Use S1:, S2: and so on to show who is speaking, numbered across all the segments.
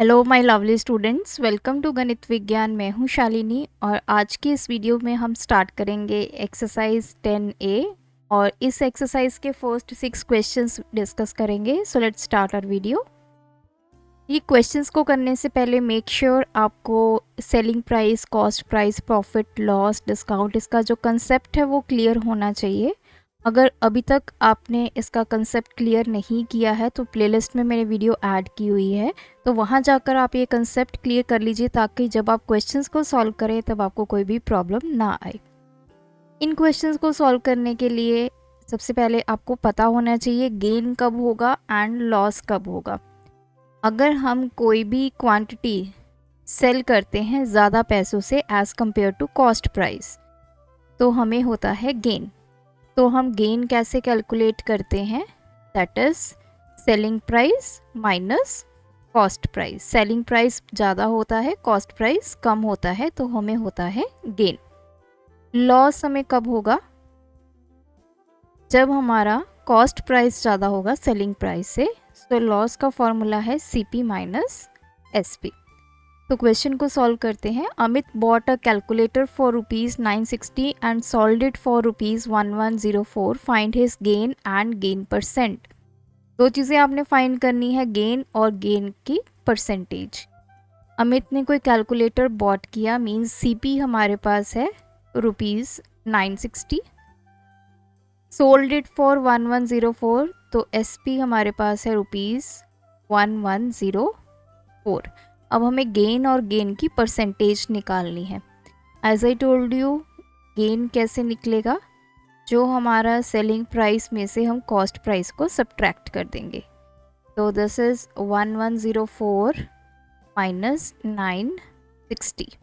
S1: Hello my lovely students, welcome to गणित विज्ञान। मैं हूं शालिनी और आज की इस वीडियो में हम स्टार्ट करेंगे एक्सरसाइज 10A और इस एक्सरसाइज के फर्स्ट 6 क्वेश्चंस डिस्कस करेंगे। So let's start our video. ये क्वेश्चंस को करने से पहले मेक श्योर आपको selling price, cost price, profit, loss, discount, इसका जो कंसेप्ट है वो क्लियर होना चाहिए। अगर अभी तक आपने इसका कंसेप्ट क्लियर नहीं किया है तो प्लेलिस्ट में मैंने वीडियो ऐड की हुई है, तो वहाँ जाकर आप ये कंसेप्ट क्लियर कर लीजिए ताकि जब आप क्वेश्चंस को सॉल्व करें तब आपको कोई भी प्रॉब्लम ना आए। इन क्वेश्चंस को सॉल्व करने के लिए सबसे पहले आपको पता होना चाहिए गेन कब होगा एंड लॉस कब होगा। अगर हम कोई भी क्वांटिटी सेल करते हैं ज़्यादा पैसों से as compare to cost price तो हमें होता है गेन। तो हम गेन कैसे कैलकुलेट करते हैं? That is selling price minus cost price. Selling price ज़्यादा होता है, कॉस्ट प्राइस कम होता है, तो हमें होता है गेन। लॉस हमें कब होगा? जब हमारा कॉस्ट प्राइस ज़्यादा होगा सेलिंग प्राइस से। तो लॉस का फॉर्मूला है CP माइनस SP। तो क्वेश्चन को सॉल्व करते हैं। Amit bought a calculator for ₹960 and sold it for ₹1104। Find his gain and gain percent. दो चीज़ें आपने फाइंड करनी है, गेन और गेन की परसेंटेज। अमित ने कोई कैलकुलेटर बॉट किया, मीन्स CP हमारे पास है ₹960। सोल्ड इट फॉर 1104, तो SP हमारे पास है ₹1104। अब हमें गेन और गेन की परसेंटेज निकालनी है। As I told you, gain कैसे निकलेगा? जो हमारा सेलिंग प्राइस में से हम कॉस्ट प्राइस को सब्ट्रैक्ट कर देंगे। तो this is 1104 minus 960।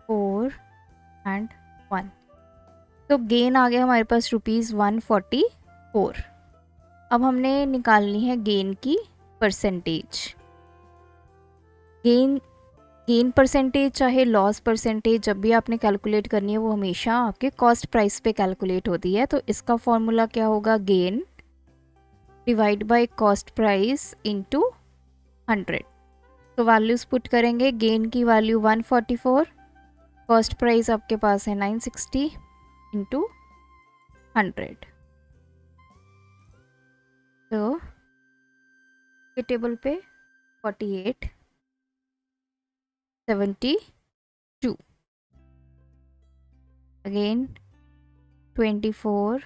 S1: Four and 1, तो गेन आ गया हमारे पास ₹144। अब हमने निकालनी है गेन की परसेंटेज। गेन परसेंटेज चाहे लॉस परसेंटेज, जब भी आपने कैलकुलेट करनी है वो हमेशा आपके कॉस्ट प्राइस पे कैलकुलेट होती है। तो इसका फॉर्मूला क्या होगा? Gain divide by cost price into 100। तो वैल्यूज पुट करेंगे। गेन की वैल्यू 144, कॉस्ट प्राइस आपके पास है 960 इंटू 100। तो के टेबल पे 48, 72, अगेन 24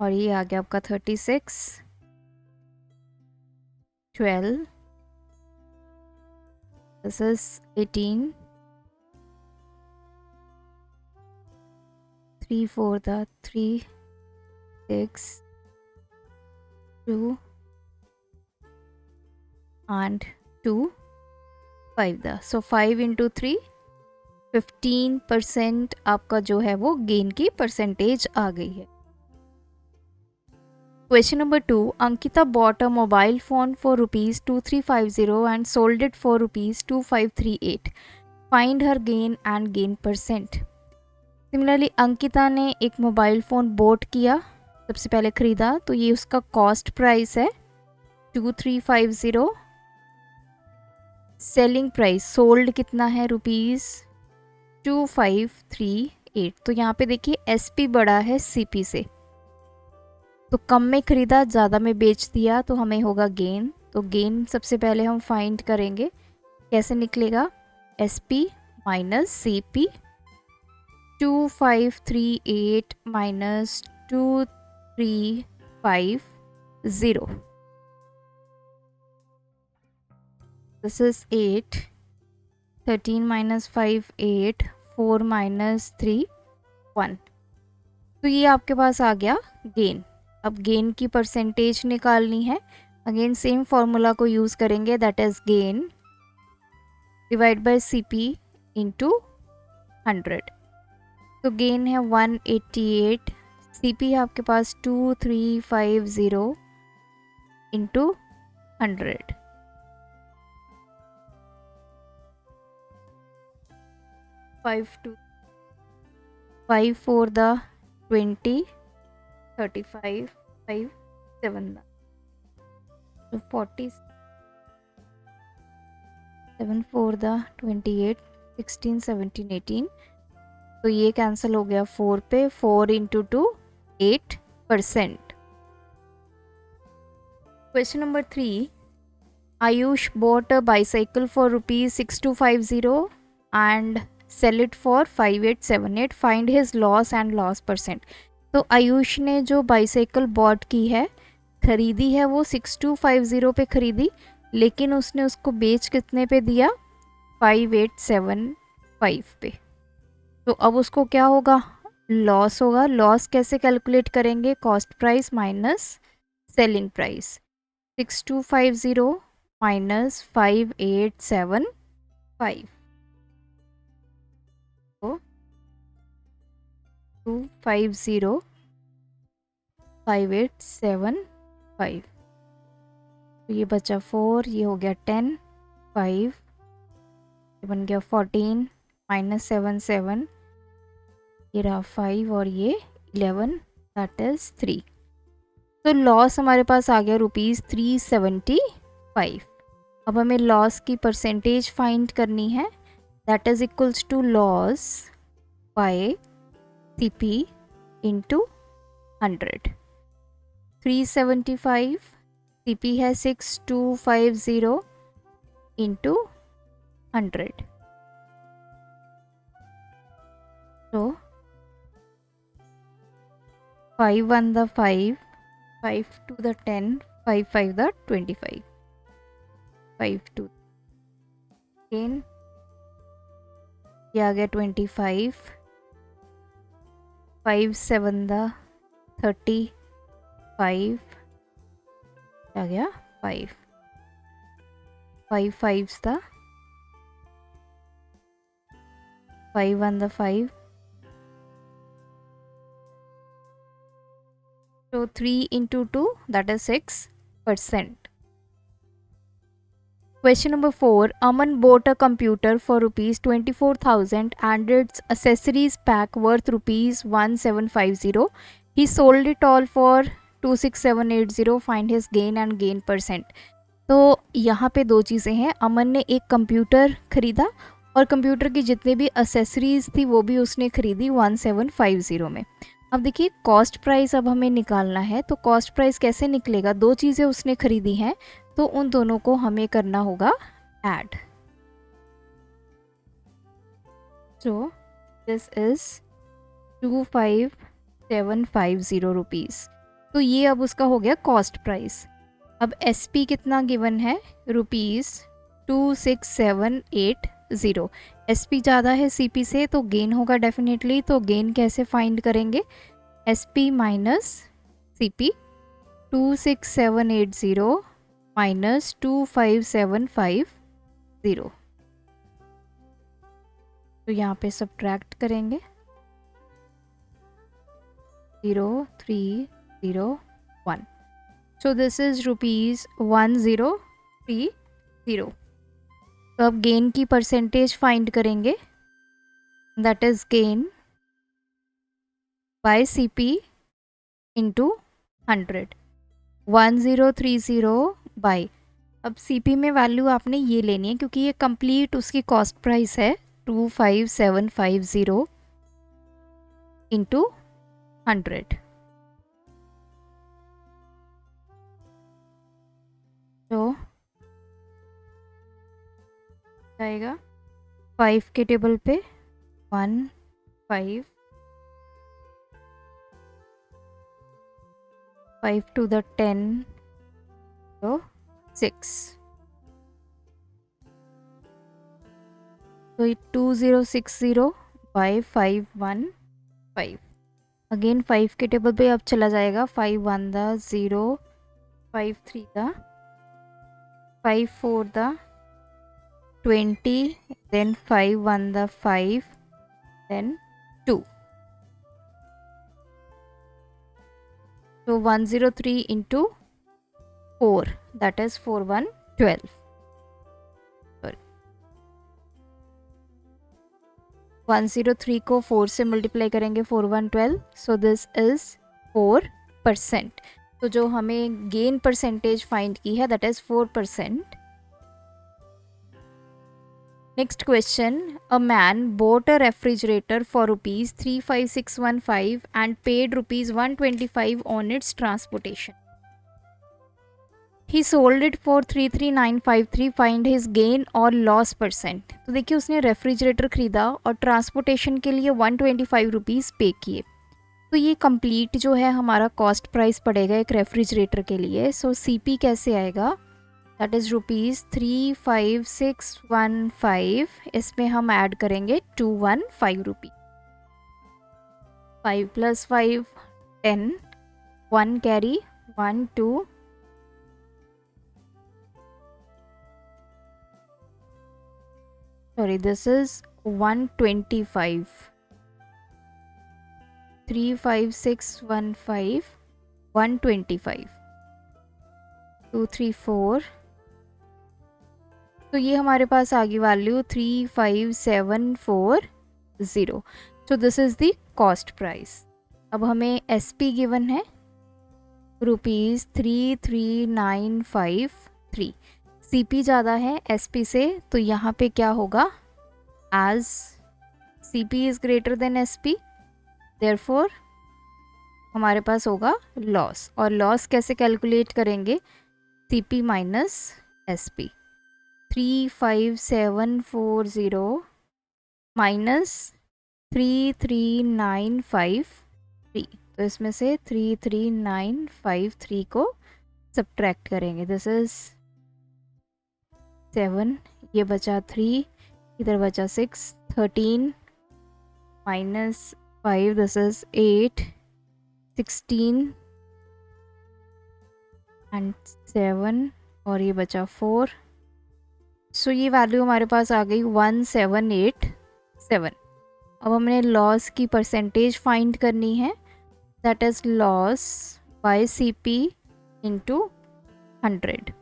S1: और ये आ गया आपका 36, 12, this is 18, 3 4 the 3, 6, 2 and 2, 5 the, so 5 into 3, 15% आपका जो है वो गेन की परसेंटेज आ गई है। Question number 2. Ankita bought a mobile phone for ₹2350 and sold it for ₹2538. Find her gain and gain percent. Similarly Ankita ने एक मोबाइल फ़ोन बोट किया, सबसे पहले ख़रीदा, तो ये उसका कॉस्ट प्राइस है 2350। सेलिंग प्राइस सोल्ड कितना है? ₹2538। तो यहाँ पे देखिए SP बड़ा है CP से, तो कम में ख़रीदा, ज़्यादा में बेच दिया, तो हमें होगा गेन। तो गेन सबसे पहले हम फाइंड करेंगे। कैसे निकलेगा? SP minus CP। 2538 minus 2350, this is 8। 13 minus 5 8, 4 minus 3 1। तो ये आपके पास आ गया गेन। अब गेन की परसेंटेज निकालनी है। अगेन सेम फॉर्मूला को यूज़ करेंगे, that is gain divide by CP into 100। तो गेन है 188, CP है आपके पास 2350 इंटू 100। 5 4 the 20, 35 5 7 तो 40 7 4 द 28 16 17 18 तो ये कैंसिल हो गया 4 पे 4 into 2 8%. Question number 3. Ayush bought a bicycle for rupees 6250 and sell it for 5878. Find his loss and loss percent. तो आयुष ने जो बाइसाइकिल बॉट की है, खरीदी है, वो 6250 पे खरीदी, लेकिन उसने उसको बेच कितने पे दिया? 5875 पे. तो अब उसको क्या होगा? लॉस होगा. लॉस कैसे कैलकुलेट करेंगे? Cost price minus selling price. 6250 minus 5875 तो 250 5875 तो ये बचा 4, ये हो गया 10 5 ये बन गया 14 माइनस 7 7 ये रहा 5 और ये 11 दैट इज 3. तो लॉस हमारे पास आ गया ₹375. अब हमें लॉस की परसेंटेज फाइंड करनी है. That is equals to loss by CP into 100. 375 CP है 6250 इंटू 100. तो 5 1 the 5 5 to the 10 5 5 the 25 5 to again ये आ गया 25 5 7 the 35 आ गया 5 5 5 the 5 1 the 5 so 3 into 2 that is 6%. Question number 4. Aman bought a computer for rupees 24,000 and its accessories pack worth rupees 1750. He sold it all for 26780. Find his gain and gain percent. तो यहाँ पे दो चीज़ें हैं. अमन ने एक computer ख़रीदा और कंप्यूटर की जितने भी असेसरीज़ थी वो भी उसने ख़रीदी 1750 में. अब देखिए कॉस्ट प्राइस अब हमें निकालना है. तो कॉस्ट प्राइस कैसे निकलेगा? दो चीज़ें उसने ख़रीदी हैं तो उन दोनों को हमें करना होगा add. So this is 25750 rupees. तो ये अब उसका हो गया कॉस्ट प्राइस. अब SP कितना गिवन है? रुपीज़ 26780. SP ज़्यादा है CP से तो गेन होगा डेफिनेटली. तो गेन कैसे फाइंड करेंगे? SP minus CP. 26780 माइनस 25750. तो यहाँ पे सब्ट्रैक्ट करेंगे 0 3 0 1. So this is rupees 1030. तो अब गेन की परसेंटेज फाइंड करेंगे. That is gain by CP into 100. 1030 by. अब CP में वैल्यू आपने ये लेनी है क्योंकि ये कंप्लीट उसकी कॉस्ट प्राइस है 25750 इंटू 100. तो जाएगा 5 के टेबल पे 1 5 5 to the 10 so 6. So 2060 by 515. Again 5 के टेबल पे अब चला जाएगा 5 1 the 0 5 3 the 5 4 the 20 then 5 1 the 5 then 2. So 103 into 4 that is 4112. Sorry 103 को 4 से मल्टीप्लाई करेंगे 4112. So this is 4 percent. तो जो हमें गेन परसेंटेज फाइंड की है that is 4%। Next question, a man bought a refrigerator for rupees 35615 and paid rupees 125 on its transportation. He sold it for 33953. Find his gain or loss percent. तो देखिए उसने refrigerator खरीदा और transportation के लिए 125 rupees पे किए। तो ये कंप्लीट जो है हमारा कॉस्ट प्राइस पड़ेगा एक रेफ्रिजरेटर के लिए। सो सीपी कैसे आएगा, दैट इज़ रुपीज़ 35615। इसमें हम ऐड करेंगे 215 रुपी। 5 + 5 10, 1 कैरी 1 2, sorry this is 125। 35615 125 2 3 4। तो ये हमारे पास आ गई value 35740। So this is the cost price. अब हमें एसपी गिवन है रुपीज़ 33953। सीपी ज़्यादा है एसपी से, तो यहाँ पे क्या होगा, as CP is greater than SP therefore हमारे पास होगा लॉस। और लॉस कैसे कैलकुलेट करेंगे, सीपी माइनस एसपी। 35740 माइनस 33953। तो इसमें से 33953 को सब्ट्रैक्ट करेंगे। दिस इज 7, ये बचा 3, इधर बचा 6, 13 माइनस 5 दिस इज 8, 16 एंड 7 और ये बचा 4। सो ये वैल्यू हमारे पास आ गई 1787। अब हमने लॉस की परसेंटेज फाइंड करनी है, that is loss by CP into 100।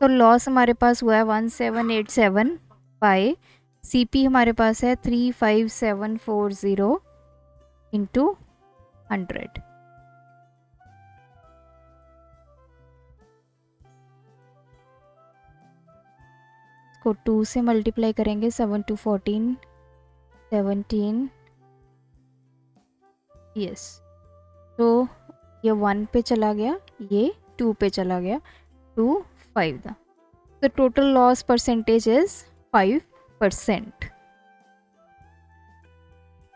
S1: तो लॉस हमारे पास हुआ है 1787 बाय सीपी हमारे पास है 35740 इंटू 100। को 2 से मल्टीप्लाई करेंगे, 7 2 14 17, यस। तो ये 1 पे चला गया, ये 2 पे चला गया, 2 5 था। तो total loss percentage is 5%।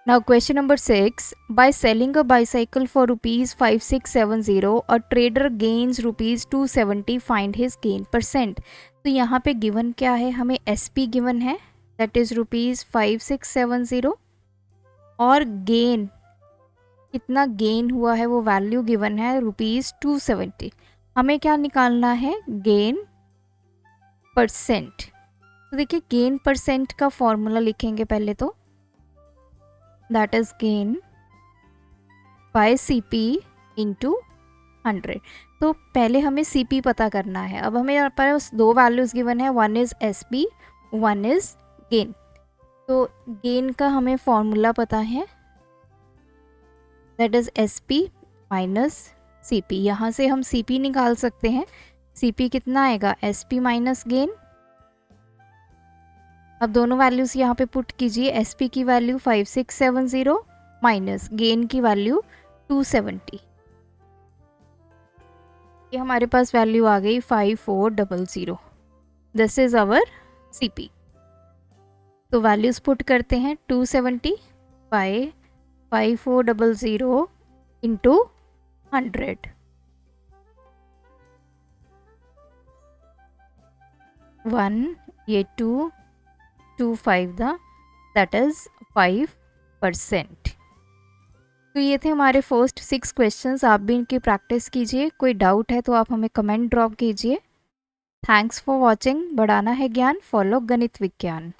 S1: Now question number 6. By selling a bicycle for rupees 5670, a trader gains rupees 270. Find his gain percent. तो यहाँ पे गिवन क्या है, हमें SP गिवन है दैट इज़ रुपीज़ 5670 और गेन कितना गेन हुआ है वो वैल्यू गिवन है रुपीज़ 270। हमें क्या निकालना है, गेन परसेंट। तो देखिए गेन परसेंट का फॉर्मूला लिखेंगे पहले तो, that is gain bye CP into 100। तो पहले हमें सीपी पता करना है। अब हमें यहाँ पर दो वैल्यूज़ गिवन है, one is SP, one is gain. तो गेन का हमें फॉर्मूला पता है, that is SP minus CP. यहाँ से हम सीपी निकाल सकते हैं। सीपी कितना आएगा, एसपी माइनस गेन। अब दोनों वैल्यूज़ यहाँ पे पुट कीजिए, एसपी की वैल्यू 5670 माइनस गेन की वैल्यू 270। ये हमारे पास वैल्यू आ गई 5400। This is our CP. तो वैल्यूज़ पुट करते हैं, 270 बाय 5400 इंटू 100। वन, ये 2 5 था, दैट इज़ 5%। तो ये थे हमारे फर्स्ट 6 क्वेश्चंस। आप भी इनकी प्रैक्टिस कीजिए। कोई डाउट है तो आप हमें कमेंट ड्रॉप कीजिए। Thanks for watching. बढ़ाना है ज्ञान, फॉलो गणित विज्ञान।